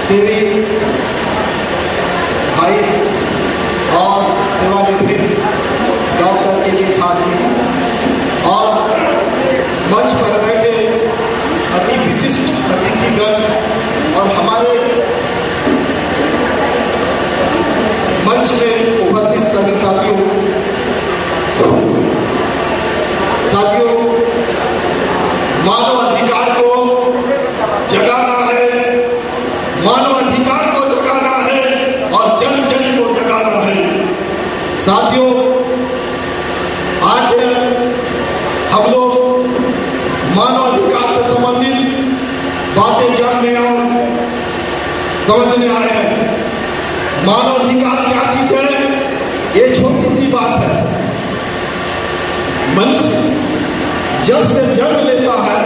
श्री भाई और सेवानिवृत्त डॉक्टर के खादी और मंच पर बैठे अति विशिष्ट अतिथिगण और हमारे मंच में उपस्थित सभी साथियों, मानव अधिकार को जगाना है, मानव अधिकार को जगाना है और जन जन को जगाना है। साथियों, आज हम लोग मानव अधिकार से संबंधित बातें जानने और समझने आए हैं। मानव अधिकार क्या चीज है, ये छोटी सी बात है। मनुष्य जब से जन्म लेता है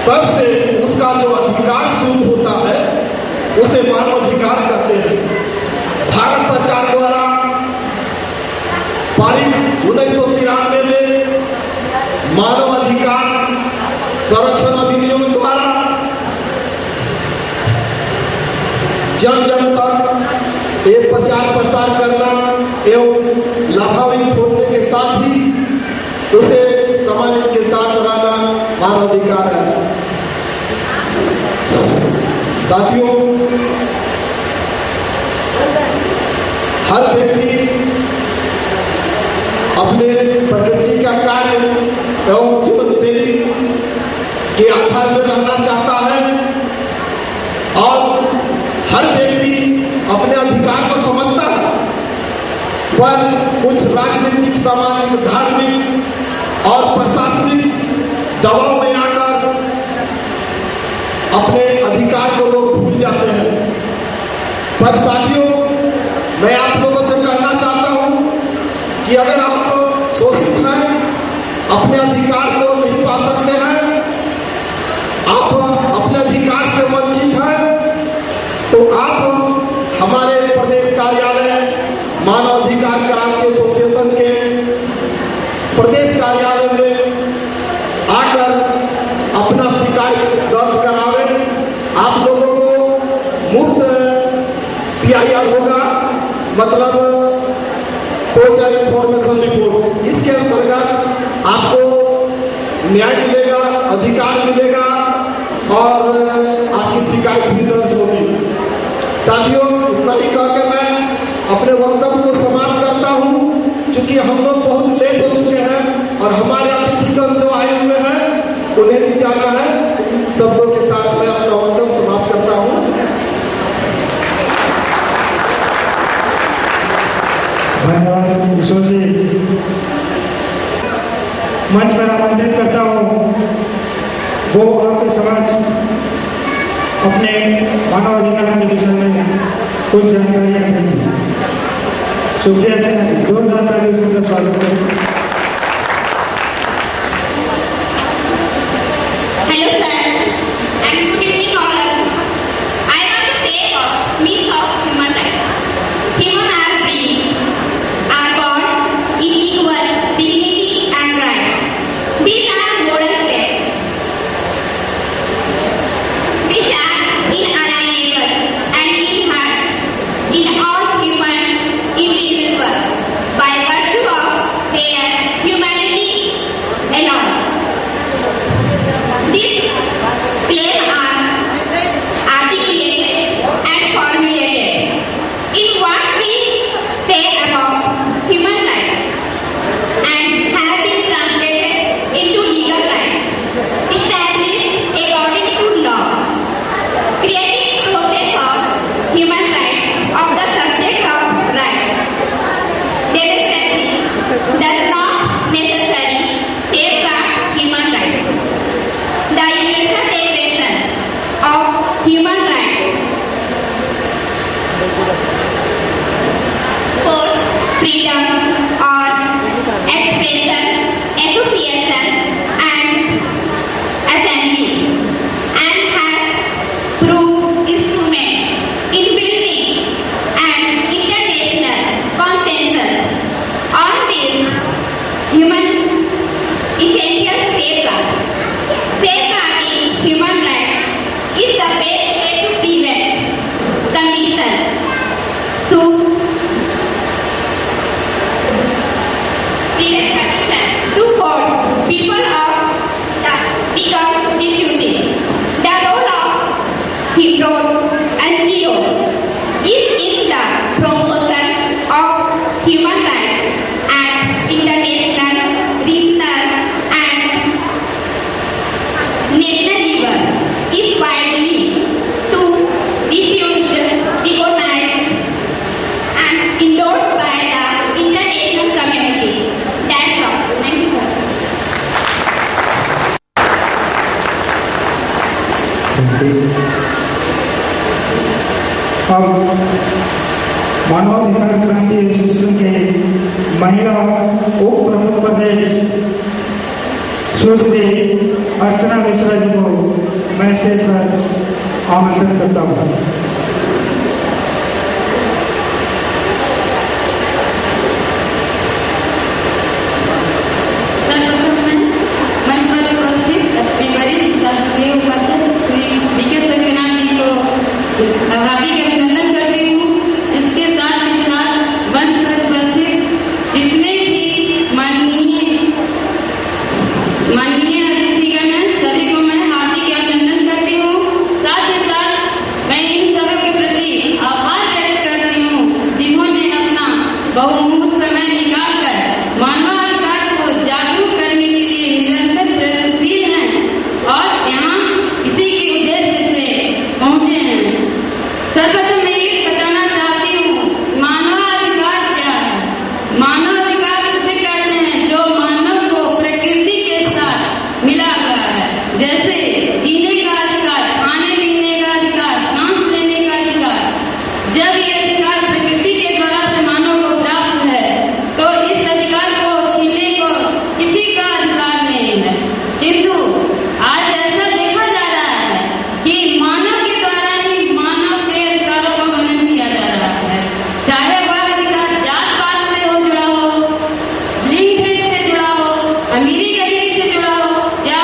तब से उसका जो अधिकार शुरू होता है उसे मानव अधिकार कहते हैं। भारत सरकार द्वारा पारित 1993 में मानव अधिकार संरक्षण अधिनियम द्वारा जन जन तक एक प्रचार प्रसार करना एवं लाभान्वित होने के साथ ही उसे सम्मानित के साथ रहना मानव अधिकार है। साथियों, हर व्यक्ति अपने प्रकृति का कार्य एवं जीवन शैली के आधार में रहना चाहता है और हर व्यक्ति अपने अधिकार को समझता है, पर कुछ राजनीतिक, सामाजिक, धार्मिक और प्रशासनिक दबाव में आकर अपने अधिकार को लोग भूल जाते हैं। पर साथियों, मैं आप लोगों से कहना चाहता हूं कि अगर आप शोषित हैं, अपने अधिकार को नहीं पा सकते हैं, आप अपने अधिकार से वंचित हैं, तो आप हमारे प्रदेश कार्यालय मानव अधिकार क्रांति एसोसिएशन के प्रदेश कार्यालय में आकर अपना शिकायत दर्ज करावे। आप लोगों को मुफ्त PIR होगा, मतलब टोचर इंफॉर्मेशन रिपोर्ट। इसके अंतर्गत आपको न्याय मिलेगा, अधिकार मिलेगा और आपकी शिकायत भी दर्ज होगी। साथियों, इतना ही कह के मैं अपने वक्तव्य को समाप्त करता हूं। चूंकि हम लोग बहुत लेट हो चुके हैं और हमारे अतिथिगण जो आए हुए हैं उन्हें भी जाना है। शब्दों के साथ मैं अपना वक्तव्य समाप्त करता हूं। धन्यवाद किशोर जी। मंच पर आमंत्रित करता हूं वो आपके समाज अपने मानव अधिकार के विषय में कुछ जानकारियां देंगे। सुप्रिया सिन्हा जी, जोरदार तालियों से उनका स्वागत करें। Hello sir, and good evening all of you. I want to say about myth of human rights. Humans are free, are born in equal dignity and right. These are moral claims which are inalienable and inherent in all human individuals by virtue of their humanity alone. These claims are articulated and formulated in what we say about human rights and have been translated into legal rights established according to law, creating process of human rights of the subject of rights. Democracy does not necessarily safeguard human rights. The Universal Declaration of Human Rights for freedom or expression, association and assembly, and has proved instrument in building an international consensus on this human essential safeguard. Safeguarding human rights is the best way to prevent condition to force people of the become refugees. The role of NGO is in the promotion of human rights at international, regional and national level is widely to refused, recognized and endorsed by the international community. That's all. Thank you, sir. अब मानवाधिकार क्रांति association के महिला उप प्रमुख प्रदेश सुश्री अर्चना मिश्रा जी को मैं stage पर आमंत्रित करता हूँ। मंच पर उपस्थित अपने वरिष्ठ राष्ट्रीय उपाध्यक्ष श्री वी.के. सक्सेना जी को हार्दिक अभिनंदन करती हूँ। इसके साथ ही साथ मंच पर उपस्थित जितने भी माननीय अतिथिगण हैं सभी को मैं हार्दिक अभिनंदन करती हूँ। साथ ही साथ मैं इन सभी के प्रति आभार व्यक्त करती हूँ जिन्होंने अपना बहुमूल्य समय निकालकर मानवाधिकार को जागरूक करने के लिए निरंतर प्रयत्नशील हैं और यहाँ इसी के उद्देश्य से पहुँचे हैं। सर्वप्रथम मैं ये बताना चाहती हूँ मानवाधिकार क्या है। मानवाधिकार उसे कहते हैं जो मानव को प्रकृति के साथ मिला हुआ है, जैसे जीने का अधिकार, खाने पीने का अधिकार, सांस लेने का अधिकार। जब ये अधिकार प्रकृति के द्वारा से मानव को प्राप्त है तो इस अधिकार को छीनने को किसी का अधिकार नहीं है। किंतु आज ऐसा देखा जा रहा है कि मानव के द्वारा ही मानव के अधिकारों का हनन किया जा रहा है, चाहे वह अधिकार जात पात से हो जुड़ा हो, लिंग भेद से जुड़ा हो, अमीरी गरीबी से जुड़ा हो या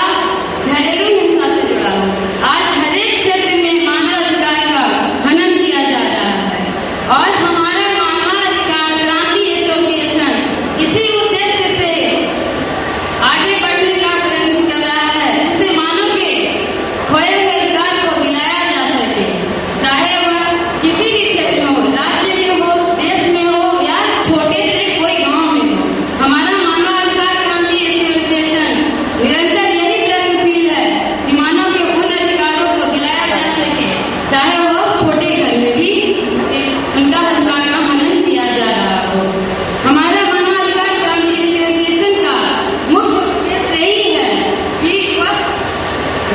घरेलू हिंसा से जुड़ा हो। आज हर एक क्षेत्र में मानव अधिकार का हनन किया जा रहा है और हमारा मानवाधिकार क्रांति एसोसिएशन इसी उद्देश्य से आगे बढ़ने का प्रयत्न कर रहा है जिससे मानव के खोए हुए अधिकार को दिलाया जा सके, चाहे वह किसी भी क्षेत्र में हो, राज्य में हो, देश में हो या छोटे से कोई गांव में हो। हमारा मानवाधिकार क्रांति एसोसिएशन निरंतर यही प्रयत्नशील है कि मानव के उन अधिकारों को दिलाया जा सके, चाहे वो छोटे घर में भी उनका अधिकार का हनन किया जा रहा हो। हमारा मानवाधिकार क्रांति एसोसिएशन का मुख्य उद्देश्य यही है कि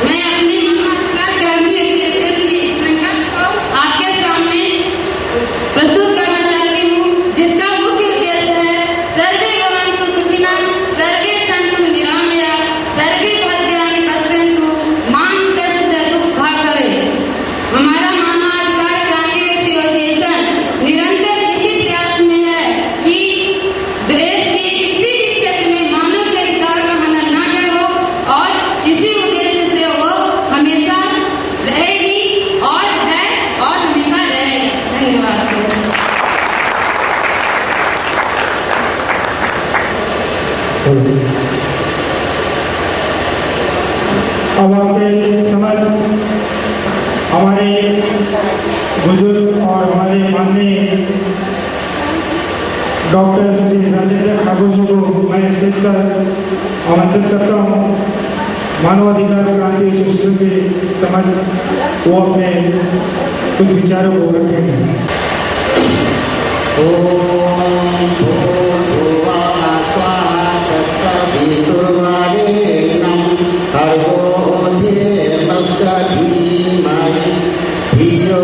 मैं अपने मानवाधिकार क्रांति एसोसिएशन की संकल्प को आपके सामने प्रस्तुत करना चाहती हूँ, जिसका मुख्य उद्देश्य है सर्वे भवन्तु सुखिनः, सर्वे सन्तु निरामया, सर्वे भद्राणि पश्यन्तु मा कश्चित् दुःखभाग्। हमारा मानवाधिकार क्रांति एसोसिएशन निरंतर इसी प्रयास में है कि देश के किसी भी क्षेत्र में मानव के अधिकार का हनन न हो और इसी उद्देश्य से वो हमेशा रहेगी और है और हमेशा रहेगी। धन्यवाद सर। अब आपके समझ हमारे बुजुर्ग और हमारे माननीय डॉक्टर श्री राजेंद्र ठाकुर जी को मैं स्टेज पर आमंत्रित करता हूँ। मानवाधिकार क्रांति एसोसिएशन के समझ वो अपने कुछ विचारों को रखेंगे। ओम भूर्भुवः स्वः तत्सवितुर्वरेण्यं भर्गो देवस्य धीमहि धियो